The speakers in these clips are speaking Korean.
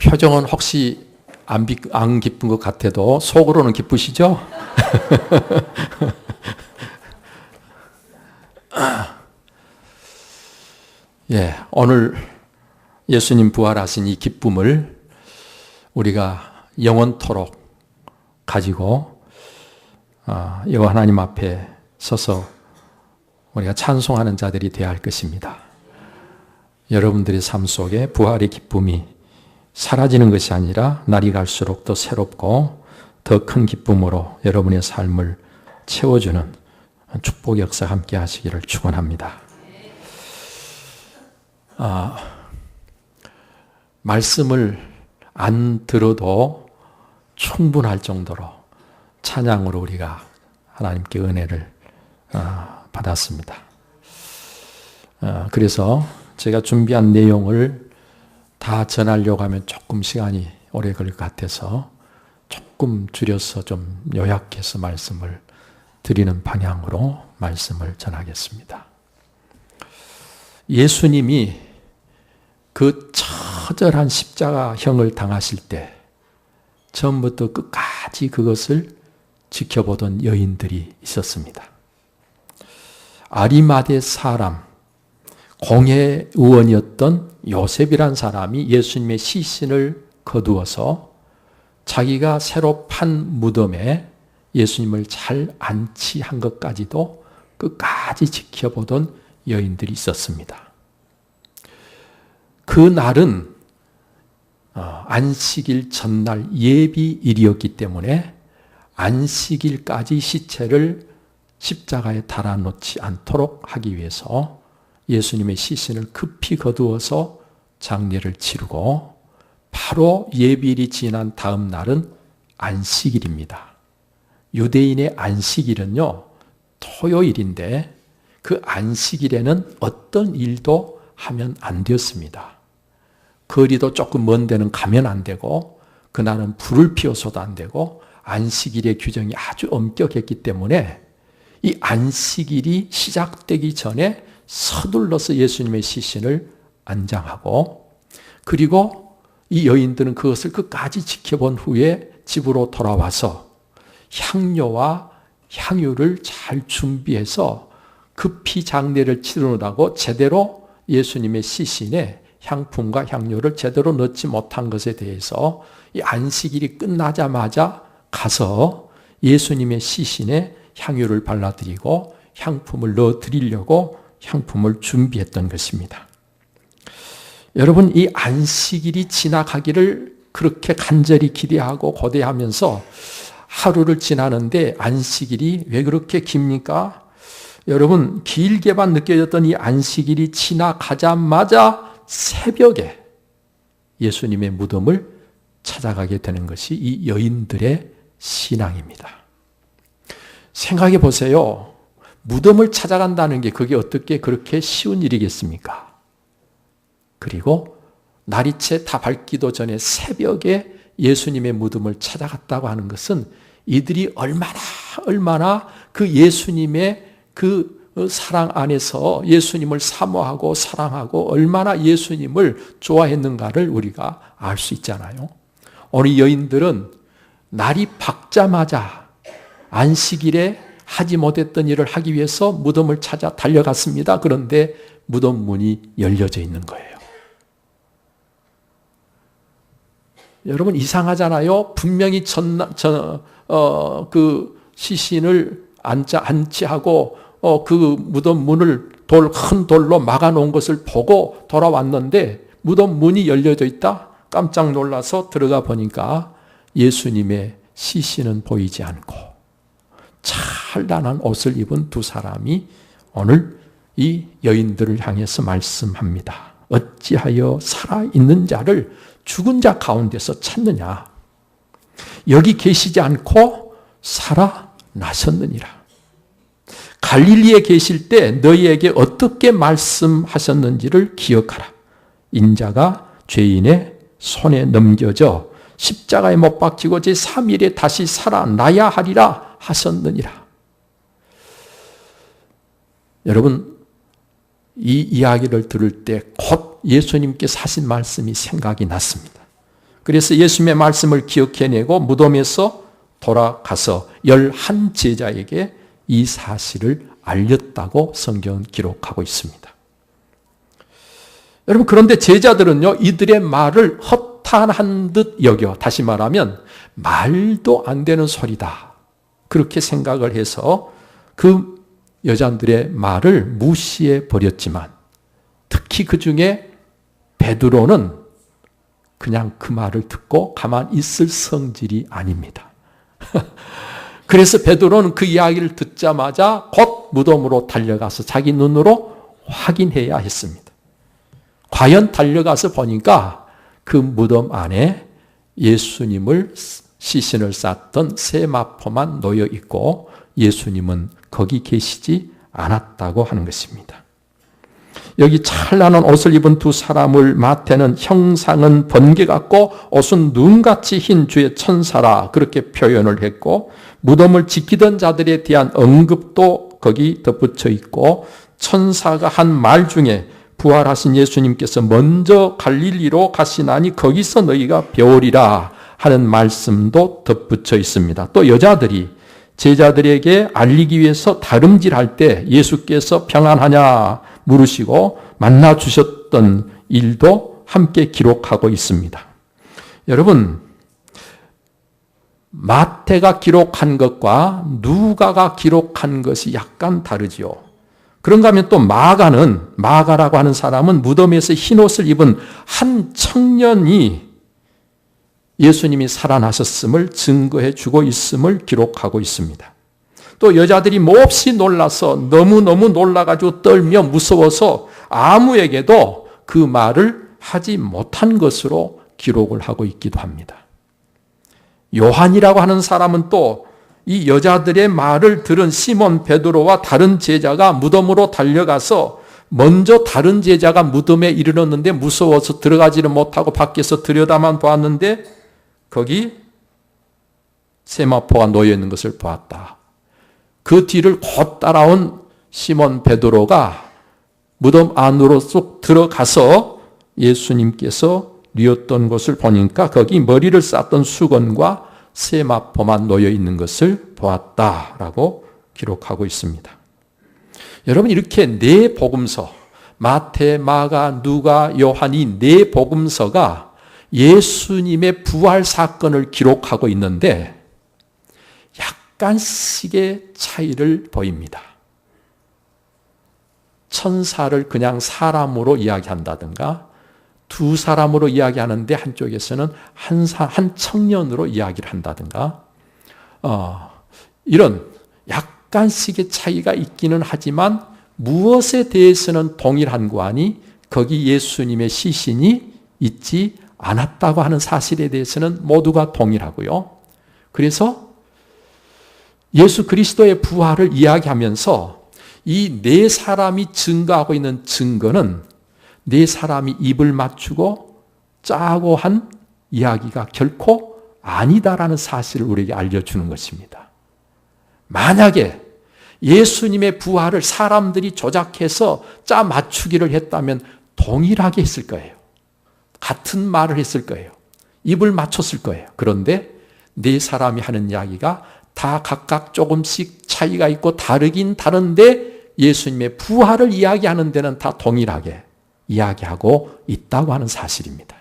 표정은 혹시 안 기쁜 것 같아도 속으로는 기쁘시죠? 예, 오늘 예수님 부활하신 이 기쁨을 우리가 영원토록 가지고 여호와 하나님 앞에 서서 우리가 찬송하는 자들이 되어야 할 것입니다. 여러분들의 삶 속에 부활의 기쁨이 사라지는 것이 아니라 날이 갈수록 더 새롭고 더 큰 기쁨으로 여러분의 삶을 채워주는 축복의 역사 함께 하시기를 축원합니다. 말씀을 안 들어도 충분할 정도로 찬양으로 우리가 하나님께 은혜를 받았습니다. 그래서 제가 준비한 내용을 다 전하려고 하면 조금 시간이 오래 걸릴 것 같아서 조금 줄여서 좀 요약해서 말씀을 드리는 방향으로 말씀을 전하겠습니다. 예수님이 그 처절한 십자가형을 당하실 때 처음부터 끝까지 그것을 지켜보던 여인들이 있었습니다. 아리마대 사람, 공회 의원이었던 요셉이란 사람이 예수님의 시신을 거두어서 자기가 새로 판 무덤에 예수님을 잘 안치한 것까지도 끝까지 지켜보던 여인들이 있었습니다. 그 날은 안식일 전날 예비일이었기 때문에 안식일까지 시체를 십자가에 달아놓지 않도록 하기 위해서 예수님의 시신을 급히 거두어서 장례를 치르고 바로 예비일이 지난 다음 날은 안식일입니다. 유대인의 안식일은요, 토요일인데 그 안식일에는 어떤 일도 하면 안 되었습니다. 거리도 조금 먼 데는 가면 안 되고 그날은 불을 피워서도 안 되고 안식일의 규정이 아주 엄격했기 때문에 이 안식일이 시작되기 전에 서둘러서 예수님의 시신을 안장하고 그리고 이 여인들은 그것을 끝까지 지켜본 후에 집으로 돌아와서 향료와 향유를 잘 준비해서 급히 장례를 치르느라고 제대로 예수님의 시신에 향품과 향료를 제대로 넣지 못한 것에 대해서 이 안식일이 끝나자마자 가서 예수님의 시신에 향유를 발라드리고 향품을 넣어드리려고 향품을 준비했던 것입니다. 여러분, 이 안식일이 지나가기를 그렇게 간절히 기대하고 고대하면서 하루를 지나는데 안식일이 왜 그렇게 깁니까? 여러분, 길게만 느껴졌던 이 안식일이 지나가자마자 새벽에 예수님의 무덤을 찾아가게 되는 것이 이 여인들의 신앙입니다. 생각해 보세요. 무덤을 찾아간다는 게 그게 어떻게 그렇게 쉬운 일이겠습니까? 그리고 날이 채 다 밝기도 전에 새벽에 예수님의 무덤을 찾아갔다고 하는 것은 이들이 얼마나 그 예수님의 그 사랑 안에서 예수님을 사모하고 사랑하고 얼마나 예수님을 좋아했는가를 우리가 알 수 있잖아요. 오늘 여인들은 날이 밝자마자 안식일에 하지 못했던 일을 하기 위해서 무덤을 찾아 달려갔습니다. 그런데 무덤 문이 열려져 있는 거예요. 여러분, 이상하잖아요. 분명히 그 시신을 안치하고 그 무덤 문을 큰 돌로 막아놓은 것을 보고 돌아왔는데 무덤 문이 열려져 있다? 깜짝 놀라서 들어가 보니까 예수님의 시신은 보이지 않고 찬란한 옷을 입은 두 사람이 오늘 이 여인들을 향해서 말씀합니다. 어찌하여 살아있는 자를 죽은 자 가운데서 찾느냐? 여기 계시지 않고 살아나셨느니라. 갈릴리에 계실 때 너희에게 어떻게 말씀하셨는지를 기억하라. 인자가 죄인의 손에 넘겨져 십자가에 못 박히고 제3일에 다시 살아나야 하리라 하셨느니라. 여러분, 이 이야기를 들을 때 곧 예수님께서 하신 말씀이 생각이 났습니다. 그래서 예수님의 말씀을 기억해내고 무덤에서 돌아가서 11제자에게 이 사실을 알렸다고 성경은 기록하고 있습니다. 여러분, 그런데 제자들은요, 이들의 말을 허탄한 듯 여겨, 다시 말하면 말도 안 되는 소리다, 그렇게 생각을 해서 그 여자들의 말을 무시해 버렸지만, 특히 그 중에 베드로는 그냥 그 말을 듣고 가만히 있을 성질이 아닙니다. 그래서 베드로는 그 이야기를 듣자마자 곧 무덤으로 달려가서 자기 눈으로 확인해야 했습니다. 과연 달려가서 보니까 그 무덤 안에 예수님을 시신을 쌌던 세마포만 놓여 있고 예수님은 거기 계시지 않았다고 하는 것입니다. 여기 찬란한 옷을 입은 두 사람을 마태는 형상은 번개 같고 옷은 눈같이 흰 주의 천사라 그렇게 표현을 했고, 무덤을 지키던 자들에 대한 언급도 거기 덧붙여 있고, 천사가 한 말 중에 부활하신 예수님께서 먼저 갈릴리로 가시나니 거기서 너희가 배우리라 하는 말씀도 덧붙여 있습니다. 또 여자들이 제자들에게 알리기 위해서 다름질할 때 예수께서 평안하냐 물으시고 만나 주셨던 일도 함께 기록하고 있습니다. 여러분, 마태가 기록한 것과 누가가 기록한 것이 약간 다르지요. 그런가 하면 또 마가라고 하는 사람은 무덤에서 흰옷을 입은 한 청년이 예수님이 살아나셨음을 증거해 주고 있음을 기록하고 있습니다. 또 여자들이 몹시 놀라서 너무너무 놀라가지고 떨며 무서워서 아무에게도 그 말을 하지 못한 것으로 기록을 하고 있기도 합니다. 요한이라고 하는 사람은 또 이 여자들의 말을 들은 시몬 베드로와 다른 제자가 무덤으로 달려가서 먼저 다른 제자가 무덤에 이르렀는데 무서워서 들어가지를 못하고 밖에서 들여다만 보았는데 거기 세마포가 놓여 있는 것을 보았다. 그 뒤를 곧 따라온 시몬 베드로가 무덤 안으로 쏙 들어가서 예수님께서 누웠던 곳을 보니까 거기 머리를 쌌던 수건과 세마포만 놓여 있는 것을 보았다라고 기록하고 있습니다. 여러분, 이렇게 네 복음서, 마태, 마가, 누가, 요한이 네 복음서가 예수님의 부활 사건을 기록하고 있는데 약간씩의 차이를 보입니다. 천사를 그냥 사람으로 이야기한다든가, 두 사람으로 이야기하는데 한쪽에서는 한 청년으로 이야기를 한다든가, 이런 약간씩의 차이가 있기는 하지만 무엇에 대해서는 동일한 거 아니 거기 예수님의 시신이 있지 않았다고 하는 사실에 대해서는 모두가 동일하고요. 그래서 예수 그리스도의 부활을 이야기하면서 이 네 사람이 증거하고 있는 증거는 네 사람이 입을 맞추고 짜고 한 이야기가 결코 아니다라는 사실을 우리에게 알려주는 것입니다. 만약에 예수님의 부활을 사람들이 조작해서 짜 맞추기를 했다면 동일하게 했을 거예요. 같은 말을 했을 거예요. 입을 맞췄을 거예요. 그런데 네 사람이 하는 이야기가 다 각각 조금씩 차이가 있고 다르긴 다른데 예수님의 부활을 이야기하는 데는 다 동일하게 이야기하고 있다고 하는 사실입니다.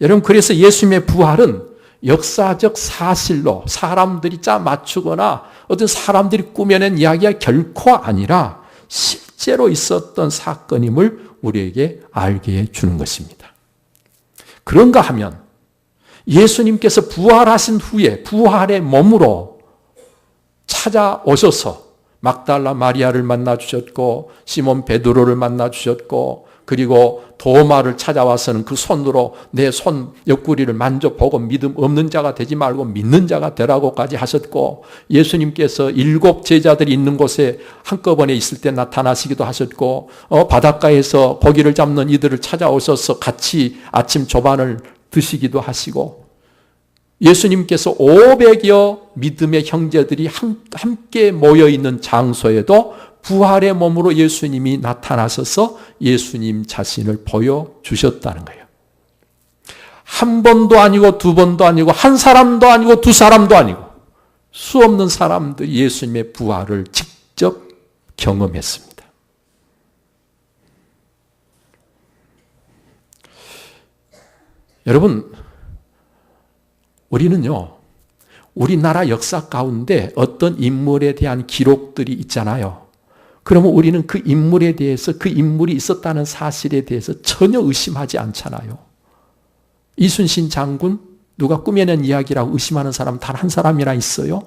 여러분, 그래서 예수님의 부활은 역사적 사실로 사람들이 짜 맞추거나 어떤 사람들이 꾸며낸 이야기가 결코 아니라 실제로 있었던 사건임을 우리에게 알게 해주는 것입니다. 그런가 하면 예수님께서 부활하신 후에 부활의 몸으로 찾아오셔서 막달라 마리아를 만나 주셨고 시몬 베드로를 만나 주셨고 그리고 도마를 찾아와서는 그 손으로 내 손 옆구리를 만져보고 믿음 없는 자가 되지 말고 믿는 자가 되라고까지 하셨고, 예수님께서 7 제자들이 있는 곳에 한꺼번에 있을 때 나타나시기도 하셨고, 바닷가에서 고기를 잡는 이들을 찾아오셔서 같이 아침 조반을 드시기도 하시고, 예수님께서 500여 믿음의 형제들이 함께 모여있는 장소에도 부활의 몸으로 예수님이 나타나셔서 예수님 자신을 보여주셨다는 거예요. 한 번도 아니고 두 번도 아니고 한 사람도 아니고 두 사람도 아니고 수 없는 사람들이 예수님의 부활을 직접 경험했습니다. 여러분, 우리는요, 우리나라 역사 가운데 어떤 인물에 대한 기록들이 있잖아요. 그러면 우리는 그 인물에 대해서, 그 인물이 있었다는 사실에 대해서 전혀 의심하지 않잖아요. 이순신 장군, 누가 꾸며낸 이야기라고 의심하는 사람 단 한 사람이나 있어요?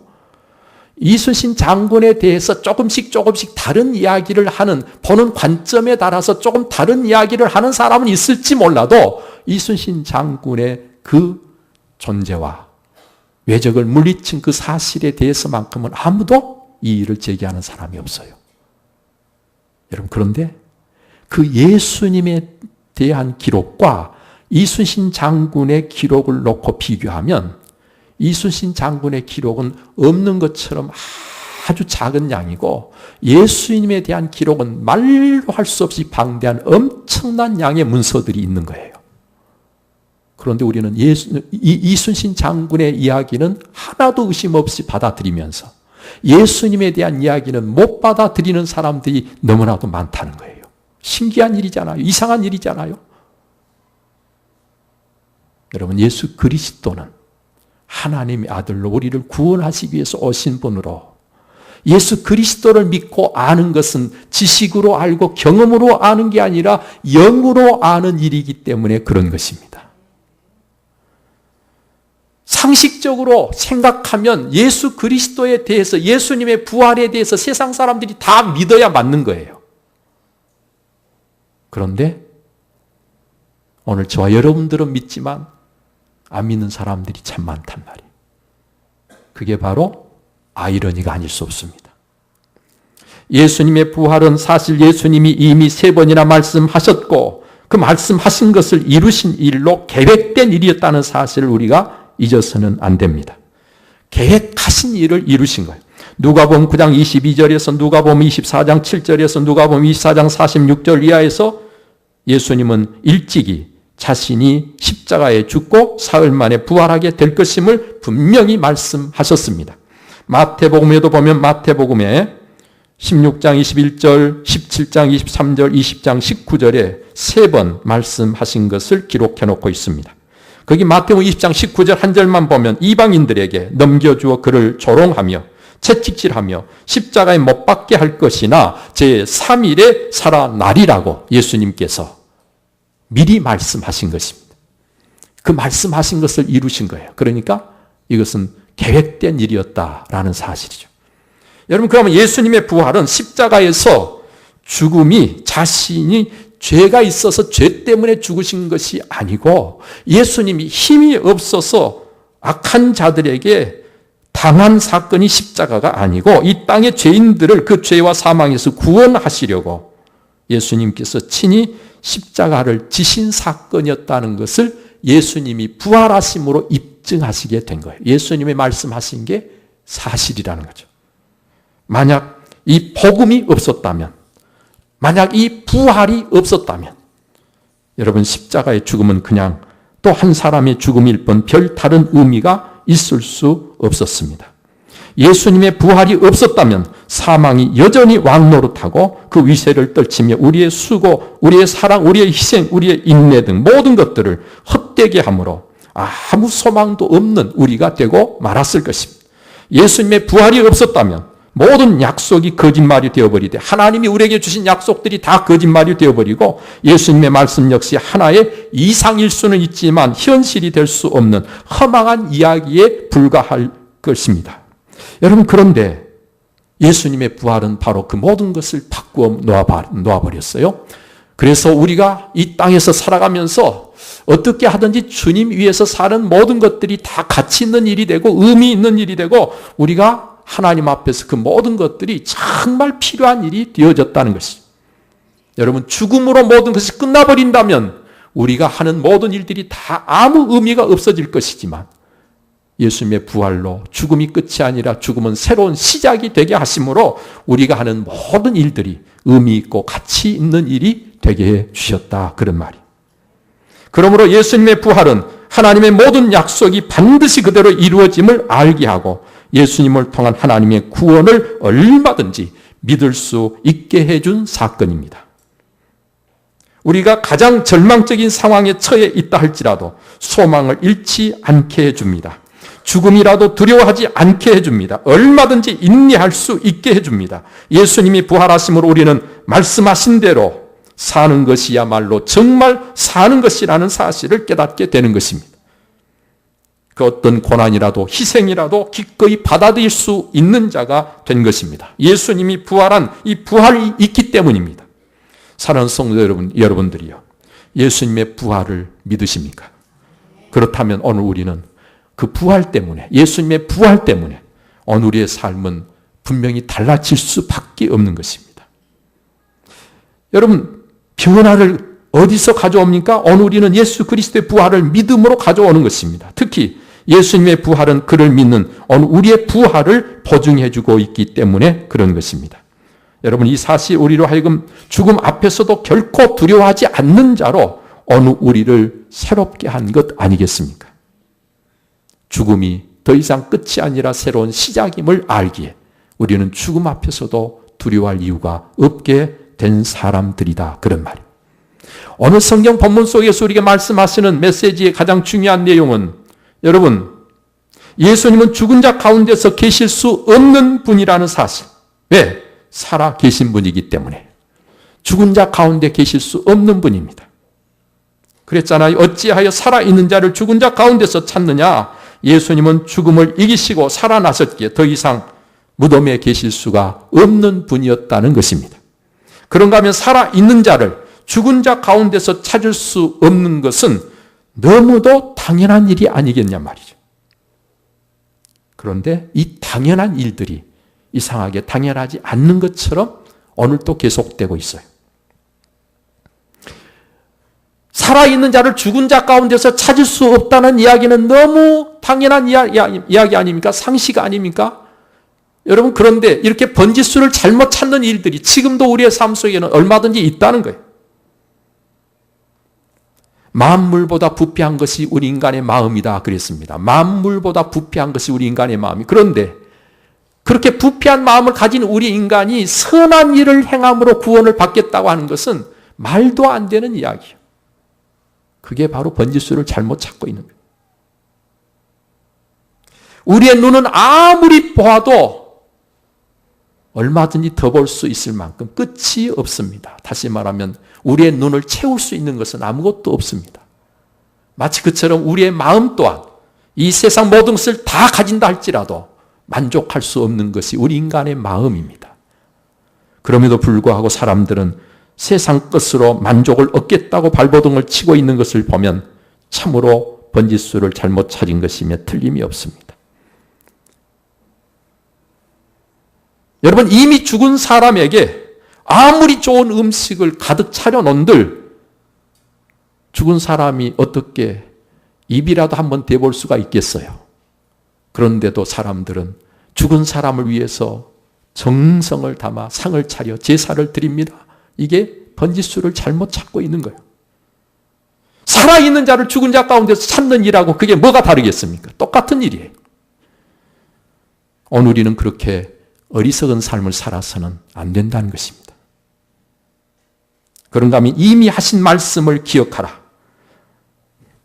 이순신 장군에 대해서 조금씩 다른 이야기를 하는, 보는 관점에 따라서 조금 다른 이야기를 하는 사람은 있을지 몰라도 이순신 장군의 그 존재와 외적을 물리친 그 사실에 대해서만큼은 아무도 이의를 제기하는 사람이 없어요. 여러분, 그런데 그 예수님에 대한 기록과 이순신 장군의 기록을 놓고 비교하면 이순신 장군의 기록은 없는 것처럼 아주 작은 양이고 예수님에 대한 기록은 말로 할 수 없이 방대한 엄청난 양의 문서들이 있는 거예요. 그런데 우리는 이순신 장군의 이야기는 하나도 의심 없이 받아들이면서 예수님에 대한 이야기는 못 받아들이는 사람들이 너무나도 많다는 거예요. 신기한 일이잖아요. 이상한 일이잖아요. 여러분, 예수 그리스도는 하나님의 아들로 우리를 구원하시기 위해서 오신 분으로 예수 그리스도를 믿고 아는 것은 지식으로 알고 경험으로 아는 게 아니라 영으로 아는 일이기 때문에 그런 것입니다. 상식적으로 생각하면 예수 그리스도에 대해서, 예수님의 부활에 대해서 세상 사람들이 다 믿어야 맞는 거예요. 그런데 오늘 저와 여러분들은 믿지만 안 믿는 사람들이 참 많단 말이에요. 그게 바로 아이러니가 아닐 수 없습니다. 예수님의 부활은 사실 예수님이 이미 3번이나 말씀하셨고 그 말씀하신 것을 이루신 일로 계획된 일이었다는 사실을 우리가 잊어서는 안 됩니다. 계획하신 일을 이루신 거예요. 누가복음 9장 22절에서 누가복음 24장 7절에서 누가복음 24장 46절 이하에서 예수님은 일찍이 자신이 십자가에 죽고 사흘 만에 부활하게 될 것임을 분명히 말씀하셨습니다. 마태복음에도 보면 마태복음에 16장 21절, 17장 23절, 20장 19절에 3번 말씀하신 것을 기록해 놓고 있습니다. 거기 마태복음 20장 19절 한 절만 보면 이방인들에게 넘겨주어 그를 조롱하며 채찍질하며 십자가에 못 박게 할 것이나 제3일에 살아나리라고 예수님께서 미리 말씀하신 것입니다. 그 말씀하신 것을 이루신 거예요. 그러니까 이것은 계획된 일이었다라는 사실이죠. 여러분, 그러면 예수님의 부활은 십자가에서 죽음이 자신이 죄가 있어서 죄 때문에 죽으신 것이 아니고 예수님이 힘이 없어서 악한 자들에게 당한 사건이 십자가가 아니고 이 땅의 죄인들을 그 죄와 사망에서 구원하시려고 예수님께서 친히 십자가를 지신 사건이었다는 것을 예수님이 부활하심으로 입증하시게 된 거예요. 예수님이 말씀하신 게 사실이라는 거죠. 만약 이 복음이 없었다면, 만약 이 부활이 없었다면 여러분, 십자가의 죽음은 그냥 또 한 사람의 죽음일 뿐 별 다른 의미가 있을 수 없었습니다. 예수님의 부활이 없었다면 사망이 여전히 왕노릇하고 그 위세를 떨치며 우리의 수고, 우리의 사랑, 우리의 희생, 우리의 인내 등 모든 것들을 헛되게 함으로 아무 소망도 없는 우리가 되고 말았을 것입니다. 예수님의 부활이 없었다면 모든 약속이 거짓말이 되어버리되 하나님이 우리에게 주신 약속들이 다 거짓말이 되어버리고 예수님의 말씀 역시 하나의 이상일 수는 있지만 현실이 될 수 없는 허망한 이야기에 불과할 것입니다. 여러분, 그런데 예수님의 부활은 바로 그 모든 것을 바꾸어 놓아버렸어요. 그래서 우리가 이 땅에서 살아가면서 어떻게 하든지 주님 위해서 사는 모든 것들이 다 가치 있는 일이 되고 의미 있는 일이 되고 우리가 하나님 앞에서 그 모든 것들이 정말 필요한 일이 되어졌다는 것입니다. 여러분, 죽음으로 모든 것이 끝나버린다면 우리가 하는 모든 일들이 다 아무 의미가 없어질 것이지만 예수님의 부활로 죽음이 끝이 아니라 죽음은 새로운 시작이 되게 하심으로 우리가 하는 모든 일들이 의미 있고 가치 있는 일이 되게 해 주셨다, 그런 말이. 그러므로 예수님의 부활은 하나님의 모든 약속이 반드시 그대로 이루어짐을 알게 하고 예수님을 통한 하나님의 구원을 얼마든지 믿을 수 있게 해준 사건입니다. 우리가 가장 절망적인 상황에 처해 있다 할지라도 소망을 잃지 않게 해줍니다. 죽음이라도 두려워하지 않게 해줍니다. 얼마든지 인내할 수 있게 해줍니다. 예수님이 부활하심으로 우리는 말씀하신 대로 사는 것이야말로 정말 사는 것이라는 사실을 깨닫게 되는 것입니다. 그 어떤 고난이라도 희생이라도 기꺼이 받아들일 수 있는 자가 된 것입니다. 예수님이 부활한 이 부활이 있기 때문입니다. 사랑하는 성도 여러분들이요, 예수님의 부활을 믿으십니까? 그렇다면 오늘 우리는 그 부활 때문에, 예수님의 부활 때문에 오늘 우리의 삶은 분명히 달라질 수밖에 없는 것입니다. 여러분, 변화를 어디서 가져옵니까? 오늘 우리는 예수 그리스도의 부활을 믿음으로 가져오는 것입니다. 특히 예수님의 부활은 그를 믿는 오늘 우리의 부활을 보증해 주고 있기 때문에 그런 것입니다. 여러분, 이 사실 우리로 하여금 죽음 앞에서도 결코 두려워하지 않는 자로 오늘 우리를 새롭게 한 것 아니겠습니까? 죽음이 더 이상 끝이 아니라 새로운 시작임을 알기에 우리는 죽음 앞에서도 두려워할 이유가 없게 된 사람들이다, 그런 말이에요. 오늘 성경 본문 속에서 우리가 말씀하시는 메시지의 가장 중요한 내용은, 여러분, 예수님은 죽은 자 가운데서 계실 수 없는 분이라는 사실. 왜? 살아 계신 분이기 때문에. 죽은 자 가운데 계실 수 없는 분입니다. 그랬잖아요. 어찌하여 살아있는 자를 죽은 자 가운데서 찾느냐? 예수님은 죽음을 이기시고 살아나셨기에 더 이상 무덤에 계실 수가 없는 분이었다는 것입니다. 그런가 하면 살아있는 자를 죽은 자 가운데서 찾을 수 없는 것은 너무도 당연한 일이 아니겠냐 말이죠. 그런데 이 당연한 일들이 이상하게 당연하지 않는 것처럼 오늘 또 계속되고 있어요. 살아있는 자를 죽은 자 가운데서 찾을 수 없다는 이야기는 너무 당연한 이야기 아닙니까? 상식 아닙니까? 여러분, 그런데 이렇게 번지수를 잘못 찾는 일들이 지금도 우리의 삶 속에는 얼마든지 있다는 거예요. 만물보다 부패한 것이 우리 인간의 마음이다 그랬습니다. 만물보다 부패한 것이 우리 인간의 마음이. 그런데 그렇게 부패한 마음을 가진 우리 인간이 선한 일을 행함으로 구원을 받겠다고 하는 것은 말도 안 되는 이야기예요. 그게 바로 번지수를 잘못 찾고 있는 거예요. 우리의 눈은 아무리 보아도 얼마든지 더 볼 수 있을 만큼 끝이 없습니다. 다시 말하면 우리의 눈을 채울 수 있는 것은 아무것도 없습니다. 마치 그처럼 우리의 마음 또한 이 세상 모든 것을 다 가진다 할지라도 만족할 수 없는 것이 우리 인간의 마음입니다. 그럼에도 불구하고 사람들은 세상 것으로 만족을 얻겠다고 발버둥을 치고 있는 것을 보면 참으로 번지수를 잘못 찾은 것이며 틀림이 없습니다. 여러분, 이미 죽은 사람에게 아무리 좋은 음식을 가득 차려놓은들 죽은 사람이 어떻게 입이라도 한번 대볼 수가 있겠어요? 그런데도 사람들은 죽은 사람을 위해서 정성을 담아 상을 차려 제사를 드립니다. 이게 번지수를 잘못 찾고 있는 거예요. 살아있는 자를 죽은 자 가운데서 찾는 일하고 그게 뭐가 다르겠습니까? 똑같은 일이에요. 오늘 우리는 그렇게 어리석은 삶을 살아서는 안 된다는 것입니다. 그런가 하면 이미 하신 말씀을 기억하라.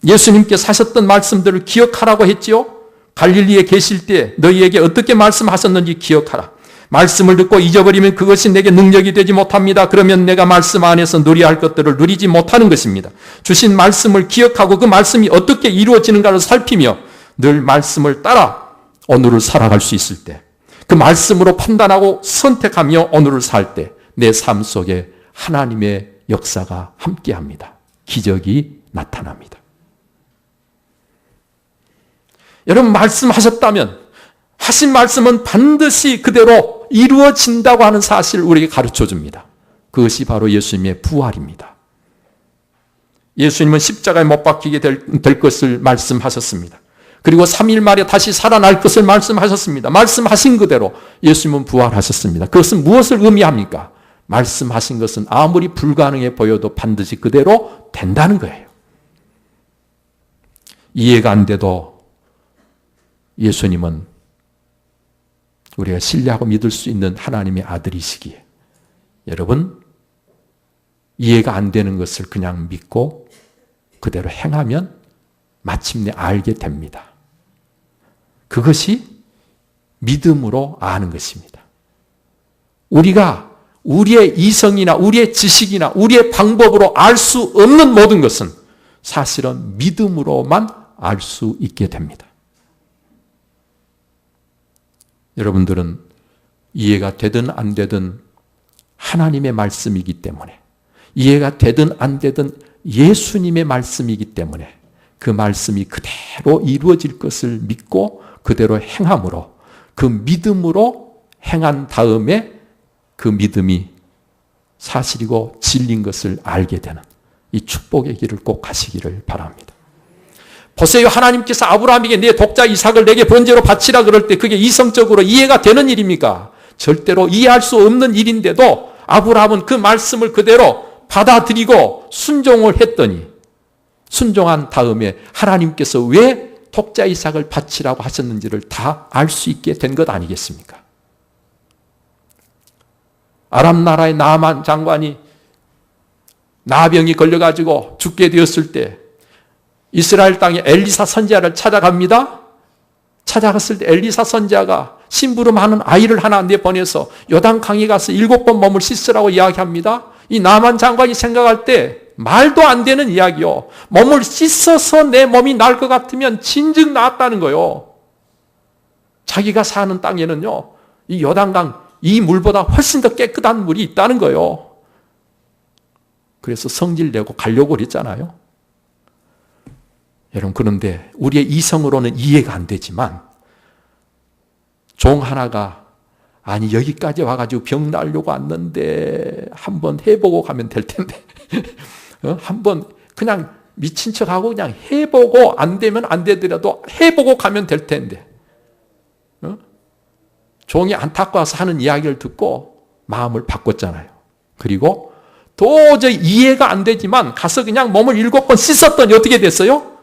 예수님께서 하셨던 말씀들을 기억하라고 했지요. 갈릴리에 계실 때 너희에게 어떻게 말씀하셨는지 기억하라. 말씀을 듣고 잊어버리면 그것이 내게 능력이 되지 못합니다. 그러면 내가 말씀 안에서 누려야 할 것들을 누리지 못하는 것입니다. 주신 말씀을 기억하고 그 말씀이 어떻게 이루어지는가를 살피며 늘 말씀을 따라 오늘을 살아갈 수 있을 때, 그 말씀으로 판단하고 선택하며 오늘을 살 때 내 삶 속에 하나님의 역사가 함께합니다. 기적이 나타납니다. 여러분, 말씀하셨다면 하신 말씀은 반드시 그대로 이루어진다고 하는 사실을 우리에게 가르쳐 줍니다. 그것이 바로 예수님의 부활입니다. 예수님은 십자가에 못 박히게 될 것을 말씀하셨습니다. 그리고 3일 만에 다시 살아날 것을 말씀하셨습니다. 말씀하신 그대로 예수님은 부활하셨습니다. 그것은 무엇을 의미합니까? 말씀하신 것은 아무리 불가능해 보여도 반드시 그대로 된다는 거예요. 이해가 안 돼도 예수님은 우리가 신뢰하고 믿을 수 있는 하나님의 아들이시기에 여러분, 이해가 안 되는 것을 그냥 믿고 그대로 행하면 마침내 알게 됩니다. 그것이 믿음으로 아는 것입니다. 우리가 우리의 이성이나 우리의 지식이나 우리의 방법으로 알 수 없는 모든 것은 사실은 믿음으로만 알 수 있게 됩니다. 여러분들은 이해가 되든 안 되든 하나님의 말씀이기 때문에, 이해가 되든 안 되든 예수님의 말씀이기 때문에 그 말씀이 그대로 이루어질 것을 믿고 그대로 행함으로, 그 믿음으로 행한 다음에 그 믿음이 사실이고 진리인 것을 알게 되는 이 축복의 길을 꼭 가시기를 바랍니다. 보세요. 하나님께서 아브라함에게 내 독자 이삭을 내게 번제로 바치라 그럴 때 그게 이성적으로 이해가 되는 일입니까? 절대로 이해할 수 없는 일인데도 아브라함은 그 말씀을 그대로 받아들이고 순종을 했더니, 순종한 다음에 하나님께서 왜 독자 이삭을 바치라고 하셨는지를 다 알 수 있게 된 것 아니겠습니까? 아람 나라의 나만 장관이 나병이 걸려가지고 죽게 되었을 때 이스라엘 땅에 엘리사 선지자를 찾아갑니다. 찾아갔을 때 엘리사 선지자가 심부름하는 아이를 하나 내보내서 요단강에 가서 7번 몸을 씻으라고 이야기합니다. 이 나만 장관이 생각할 때 말도 안 되는 이야기요. 몸을 씻어서 내 몸이 나을 것 같으면 진즉 나았다는 거요. 자기가 사는 땅에는요, 이 요단강 이 물보다 훨씬 더 깨끗한 물이 있다는 거요. 그래서 성질 내고 가려고 그랬잖아요. 여러분, 그런데 우리의 이성으로는 이해가 안 되지만 종 하나가 아니 여기까지 와가지고 병 나으려고 왔는데 한번 해보고 가면 될 텐데 한번 그냥 미친 척하고 그냥 해보고 안 되면 안 되더라도 해보고 가면 될 텐데 종이 안타까워서 하는 이야기를 듣고 마음을 바꿨잖아요. 그리고 도저히 이해가 안 되지만 가서 그냥 몸을 7번 씻었더니 어떻게 됐어요?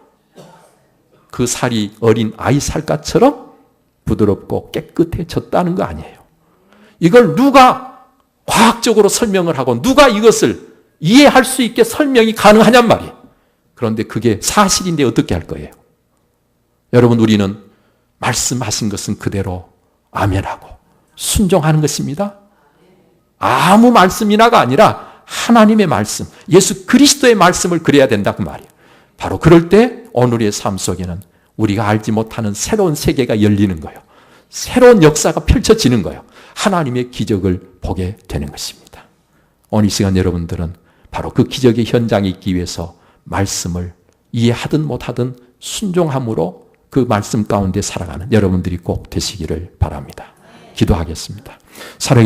그 살이 어린 아이 살갗처럼 부드럽고 깨끗해졌다는 거 아니에요. 이걸 누가 과학적으로 설명을 하고 누가 이것을 이해할 수 있게 설명이 가능하냔 말이에요. 그런데 그게 사실인데 어떻게 할 거예요? 여러분, 우리는 말씀하신 것은 그대로 아멘하고 순종하는 것입니다. 아무 말씀이나가 아니라 하나님의 말씀, 예수 그리스도의 말씀을 그래야 된다 그 말이에요. 바로 그럴 때 오늘의 삶 속에는 우리가 알지 못하는 새로운 세계가 열리는 거예요. 새로운 역사가 펼쳐지는 거예요. 하나님의 기적을 보게 되는 것입니다. 오늘 이 시간 여러분들은 바로 그 기적의 현장에 있기 위해서 말씀을 이해하든 못하든 순종함으로 그 말씀 가운데 살아가는 여러분들이 꼭 되시기를 바랍니다. 기도하겠습니다. 사랑해